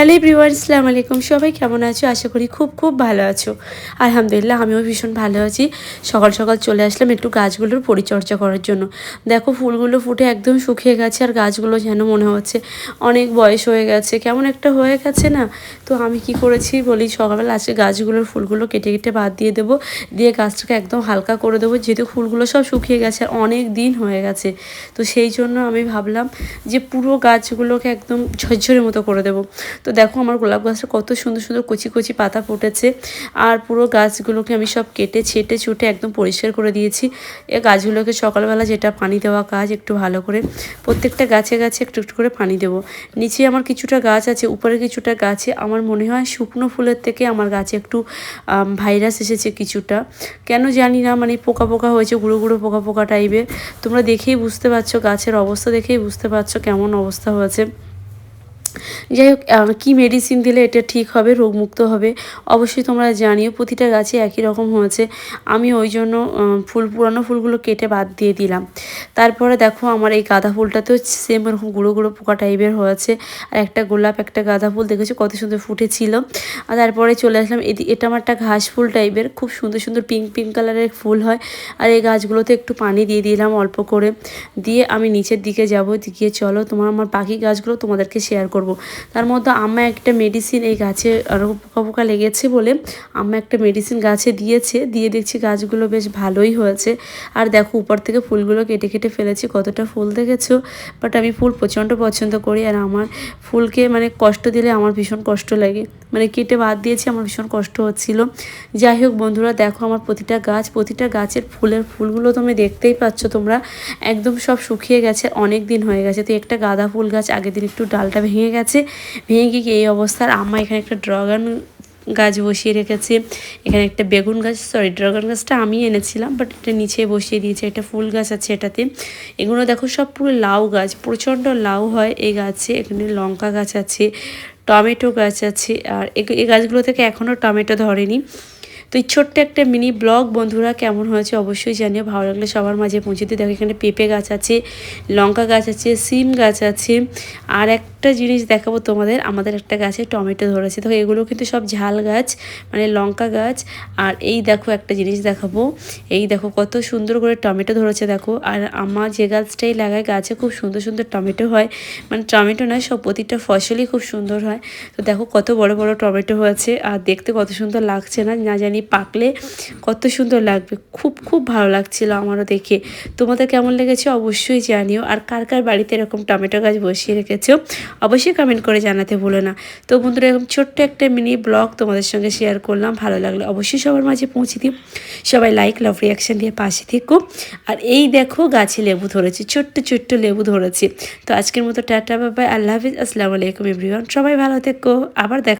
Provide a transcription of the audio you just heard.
Hello everyone, আসসালামু আলাইকুম। সবাই কেমন আছো? আশা করি খুব খুব ভালো আছো। আলহামদুলিল্লাহ, আমিও ভীষণ ভালো আছি। সকাল সকাল চলে আসলাম একটু গাছগুলোর পরিচর্যা করার জন্য। দেখো ফুলগুলো ফুটে একদম শুকিয়ে গেছে, আর গাছগুলো যেন মনে হচ্ছে অনেক বয়স হয়ে গেছে, কেমন একটা হয়ে গেছে না। তো আমি কি করেছি বলি, সকালবেলা আজকে গাছগুলোর ফুলগুলো কেটে কেটে বাদ দিয়ে দেবো, দিয়ে গাছটাকে একদম হালকা করে দেবো, যেহেতু ফুলগুলো সব শুকিয়ে গেছে আর অনেক দিন হয়ে গেছে। তো সেই জন্য আমি ভাবলাম যে পুরো গাছগুলোকে একদম ঝরঝরে মতো করে দেবো। তো দেখো আমার গোলাপ গাছটা কত সুন্দর সুন্দর কচি কচি পাতা ফুটেছে, আর পুরো গাছগুলোকে আমি সব কেটে ছেটে ছুটে একদম পরিষ্কার করে দিয়েছি। এ গাছগুলোকে সকালবেলা যেটা পানি দেওয়া কাজ, একটু ভালো করে প্রত্যেকটা গাছে গাছে একটু একটু করে পানি দেবো। নিচে আমার কিছুটা গাছ আছে, উপরে কিছুটা গাছে আমার মনে হয় শুকনো ফুলের থেকে আমার গাছে একটু ভাইরাস এসেছে কিছুটা, কেন জানি না, মানে পোকা পোকা হয়েছে, গুঁড়ো গুঁড়ো পোকা পোকা টাইপের। তোমরা দেখেই বুঝতে পারছো, গাছের অবস্থা দেখেই বুঝতে পারছো কেমন অবস্থা হয়েছে। যাই হোক, কী মেডিসিন দিলে এটা ঠিক হবে, রোগমুক্ত হবে, অবশ্যই তোমরা জানিও। প্রতিটা গাছে একই রকম হয়েছে, আমি ওই জন্য পুরানো ফুলগুলো কেটে বাদ দিয়ে দিলাম। তারপরে দেখো আমার এই গাঁদা ফুলটাতেও সেম এরকম গুঁড়ো গুঁড়ো পোকা টাইপের হয়েছে, আর একটা গোলাপ একটা গাঁদা ফুল দেখেছো কত সুন্দর ফুটেছিল। আর তারপরে চলে আসলাম এটা আমার একটা ঘাস ফুল টাইপের, খুব সুন্দর সুন্দর পিঙ্ক পিঙ্ক কালারের ফুল হয়। আর এই গাছগুলোতে একটু পানি দিয়ে দিলাম অল্প করে, দিয়ে আমি নিচের দিকে যাবো। গিয়ে চলো আমার বাকি গাছগুলো তোমাদেরকে শেয়ার করব। তার মধ্যে আম্মা একটা মেডিসিন, এই গাছে আরও পোকা পোকা লেগেছে বলে আম্মা একটা মেডিসিন গাছে দিয়েছে, দিয়ে দেখছি গাছগুলো বেশ ভালোই হয়েছে। আর দেখো উপর থেকে ফুলগুলো কেটে কেটে ফেলেছি, কতটা ফুল দেখেছো। বাট আমি ফুল প্রচণ্ড পছন্দ করি, আর আমার ফুলকে মানে কষ্ট দিলে আমার ভীষণ কষ্ট লাগে, মানে কেটে বাদ দিয়েছি, আমার ভীষণ কষ্ট হচ্ছিল। যাই হোক বন্ধুরা, দেখো আমার প্রতিটা গাছের ফুলগুলো তুমি দেখতেই পাচ্ছ, তোমরা একদম সব শুকিয়ে গেছে, অনেক দিন হয়ে গেছে। তো একটা গাঁদা ফুল গাছ আগের দিন একটু ডালটা ভেঙে গেছে, ভেঙে গিয়ে এই অবস্থার। আম্মা এখানে একটা ড্রাগন গাছ বসিয়ে রেখেছে, এখানে একটা বেগুন গাছ, ড্রাগন গাছটা আমি এনেছিলাম, বাট এটা নিচে বসিয়ে দিয়েছে। একটা ফুল গাছ আছে এটাতে। এগুলো দেখো সব পুরো লাউ গাছ, প্রচণ্ড লাউ হয় এই গাছে। এখানে লঙ্কা গাছ আছে, টমেটো গাছ আছে, আর এই গাছগুলো থেকে এখনও টমেটো ধরেনি। তো এই ছোট্ট একটা মিনি ব্লগ বন্ধুরা কেমন হয়েছে অবশ্যই জানিও, ভালো লাগলে সবার মাঝে পৌঁছে দিই। দেখো এখানে পেঁপে গাছ আছে, লঙ্কা গাছ আছে, সিম গাছ আছে। আর একটা জিনিস দেখাবো তোমাদের, আমাদের একটা গাছে টমেটো ধরেছে। দেখো এগুলো কিন্তু সব ঝাল গাছ, মানে লঙ্কা গাছ। আর এই দেখো একটা জিনিস দেখাবো, এই দেখো কত সুন্দর করে টমেটো ধরেছে দেখো। আর আমার যে গাছটাই লাগায় গাছে খুব সুন্দর সুন্দর টমেটো হয়, মানে টমেটো নয়, সব প্রতিটা ফসলই খুব সুন্দর হয়। তো দেখো কত বড় বড় টমেটো হয়েছে, আর দেখতে কত সুন্দর লাগছে না, না জানি পাকলে কত সুন্দর লাগবে। খুব খুব ভালো লাগছিল আমারও দেখে। তোমাদের কেমন লেগেছে অবশ্যই জানিও, আর কার কার বাড়িতে এরকম টমেটো গাছ বসিয়ে রেখেছো অবশ্যই কমেন্ট করে জানাতে ভুলো না। তো বন্ধুরা, এরকম ছোট্ট একটা মিনি ব্লগ তোমাদের সঙ্গে শেয়ার করলাম, ভালো লাগলে অবশ্যই সবার মাঝে পৌঁছে দিও। সবাই লাইক লাভ রিয়াকশান দিয়ে পাশে থেকো। আর এই দেখো গাছে লেবু ধরেছে, ছোট্ট ছোট্ট লেবু ধরেছে। তো আজকের মতো টাটা বাই বাই, আল্লাহ হাফিজ, আসসালামু আলাইকুম এভরিওয়ান। সবাই ভালো থেকো, আবার দেখা।